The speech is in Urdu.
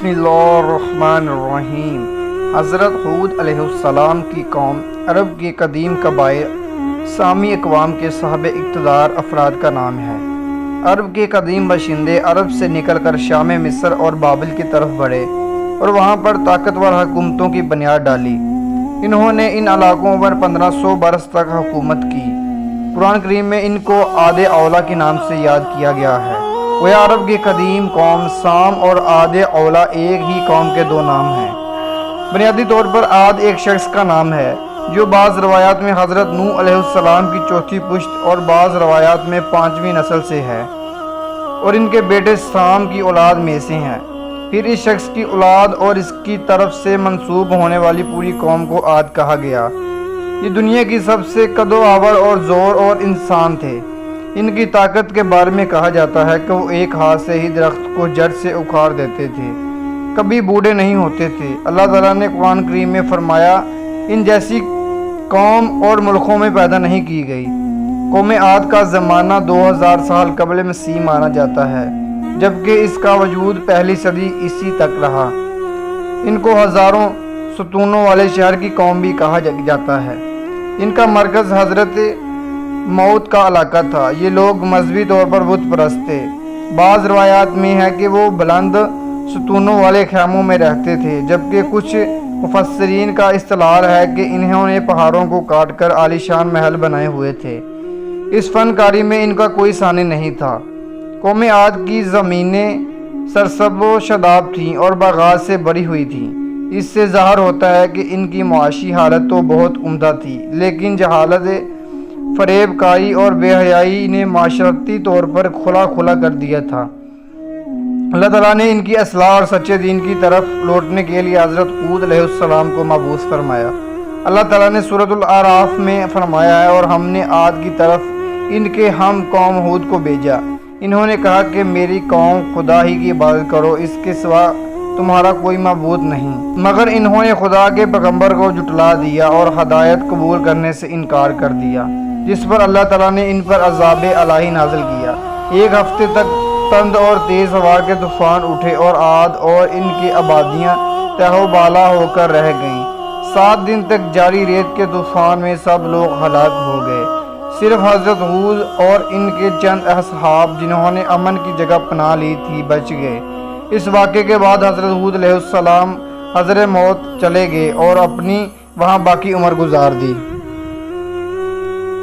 بسم اللہ الرحمن الرحیم۔ حضرت ہود علیہ السلام کی قوم عرب کے قدیم قبائل سامی اقوام کے صاحب اقتدار افراد کا نام ہے۔ عرب کے قدیم باشندے عرب سے نکل کر شام، مصر اور بابل کی طرف بڑھے اور وہاں پر طاقتور حکومتوں کی بنیاد ڈالی۔ انہوں نے ان علاقوں پر 1500 برس تک حکومت کی۔ قرآن کریم میں ان کو عاد اولا کے نام سے یاد کیا گیا ہے۔ وہ عرب کی قدیم قوم سام اور عاد اولا ایک ہی قوم کے دو نام ہیں۔ بنیادی طور پر عاد ایک شخص کا نام ہے جو بعض روایات میں حضرت نوح علیہ السلام کی چوتھی پشت اور بعض روایات میں 5ویں نسل سے ہے اور ان کے بیٹے سام کی اولاد میں سے ہیں۔ پھر اس شخص کی اولاد اور اس کی طرف سے منسوب ہونے والی پوری قوم کو عاد کہا گیا۔ یہ دنیا کی سب سے قد و آور اور زور اور انسان تھے۔ ان کی طاقت کے بارے میں کہا جاتا ہے کہ وہ ایک ہاتھ سے ہی درخت کو جڑ سے اکھاڑ دیتے تھے، کبھی بوڑھے نہیں ہوتے تھے۔ اللہ تعالیٰ نے قرآن کریم میں فرمایا، ان جیسی قوم اور ملکوں میں پیدا نہیں کی گئی۔ قوم عاد کا زمانہ 2000 سال قبل مسیح مانا جاتا ہے، جبکہ اس کا وجود پہلی صدی عیسوی تک رہا۔ ان کو ہزاروں ستونوں والے شہر کی قوم بھی کہا جاتا ہے۔ ان کا مرکز حضرت موت کا علاقہ تھا۔ یہ لوگ مذہبی طور پر بت پرست تھے۔ بعض روایات میں ہے کہ وہ بلند ستونوں والے خیموں میں رہتے تھے، جبکہ کچھ مفسرین کا استدلال ہے کہ انہوں نے پہاڑوں کو کاٹ کر عالیشان محل بنائے ہوئے تھے۔ اس فنکاری میں ان کا کوئی ثانی نہیں تھا۔ قوم عاد کی زمینیں سرسبز و شاداب تھیں اور باغات سے بھری ہوئی تھیں۔ اس سے ظاہر ہوتا ہے کہ ان کی معاشی حالت تو بہت عمدہ تھی، لیکن جہالت، فریب کاری اور بے حیائی نے معاشرتی طور پر کھلا کر دیا تھا۔ اللہ تعالیٰ نے ان کی اصلاح اور سچے دین کی طرف لوٹنے کے لیے حضرت ہود علیہ السلام کو مبعوث فرمایا۔ اللہ تعالیٰ نے سورۃ الاعراف میں فرمایا ہے، اور ہم نے عاد کی طرف ان کے ہم قوم ہود کو بھیجا۔ انہوں نے کہا کہ میری قوم خدا ہی کی عبادت کرو، اس کے سوا تمہارا کوئی معبود نہیں۔ مگر انہوں نے خدا کے پیغمبر کو جھٹلا دیا اور ہدایت قبول کرنے سے انکار کر دیا، جس پر اللہ تعالیٰ نے ان پر عذاب الہی نازل کیا۔ ایک ہفتے تک تند اور تیز ہوا کے طوفان اٹھے اور عاد اور ان کی آبادیاں تہو بالا ہو کر رہ گئیں۔ 7 دن تک جاری ریت کے طوفان میں سب لوگ ہلاک ہو گئے۔ صرف حضرت ہود اور ان کے چند اصحاب جنہوں نے امن کی جگہ پناہ لی تھی بچ گئے۔ اس واقعے کے بعد حضرت ہود علیہ السلام حضر موت چلے گئے اور اپنی وہاں باقی عمر گزار دی۔